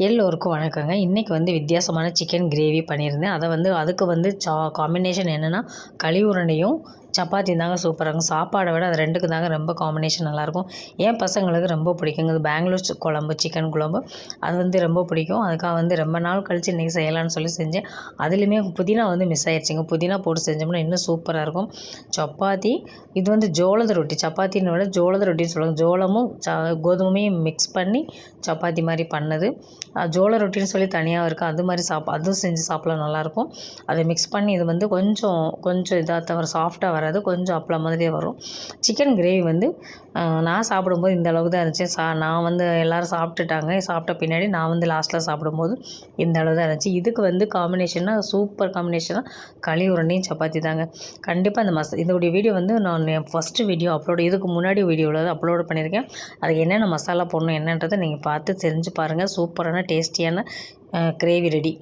எல்லோருக்கும் வணக்கங்க. இன்றைக்கி வந்து வித்தியாசமான சிக்கன் கிரேவி பண்ணியிருந்தேன். அதுக்கு வந்து காம்பினேஷன் என்னென்னா களி உருண்டையும் சப்பாத்தியும் தாங்க சூப்பராக இருக்கும். சாப்பாடை விட அது 2க்கு தாங்க ரொம்ப காம்பினேஷன் நல்லாயிருக்கும். என் பசங்களுக்கு ரொம்ப பிடிக்குங்க. இது பெங்களூர் குழம்பு, சிக்கன் குழம்பு அது வந்து ரொம்ப பிடிக்கும். அதுக்காக வந்து ரொம்ப நாள் கழித்து இன்றைக்கி செய்யலான்னு சொல்லி செஞ்சேன். அதுலேயுமே புதினா வந்து மிஸ் ஆயிடுச்சுங்க. புதினா போட்டு செஞ்சோம்னா இன்னும் சூப்பராக இருக்கும். சப்பாத்தி இது வந்து ஜோளದ ரொட்டி, சப்பாத்தின்னு விட ஜோளದ ரொட்டின்னு சொல்லுவாங்க. ஜோளமும் கோதுமையும் மிக்ஸ் பண்ணி சப்பாத்தி மாதிரி பண்ணது. ஜோள ரொட்டின்னு சொல்லி தனியாக இருக்குது. அது மாதிரி அதுவும் செஞ்சு சாப்பிடலாம் நல்லாயிருக்கும். அதை மிக்ஸ் பண்ணி இது வந்து கொஞ்சம் இதாக தவிர சாஃப்டாக வராது, கொஞ்சம் அப்பளம் மாதிரியே வரும். சிக்கன் கிரேவி வந்து நான் சாப்பிடும்போது இந்த அளவுக்கு தான் இருந்துச்சு. நான் வந்து எல்லோரும் சாப்பிட்டுட்டாங்க. சாப்பிட்ட பின்னாடி நான் வந்து லாஸ்ட்டில் சாப்பிடும்போது இந்த அளவு தான் இருந்துச்சு. இதுக்கு வந்து காம்பினேஷனாக சூப்பர் காம்பினேஷனாக களி உருண்டையும் சப்பாத்தி தாங்க. கண்டிப்பாக இதோடைய வீடியோ வந்து நான் ஃபஸ்ட்டு வீடியோ இதுக்கு முன்னாடி வீடியோவில் அப்லோட் பண்ணியிருக்கேன். அதுக்கு என்னென்ன மசாலா போடணும் என்னன்றதை நீங்கள் பார்த்து செஞ்சு பாருங்கள். சூப்பரான டேஸ்டியான கிரேவி ரெடி.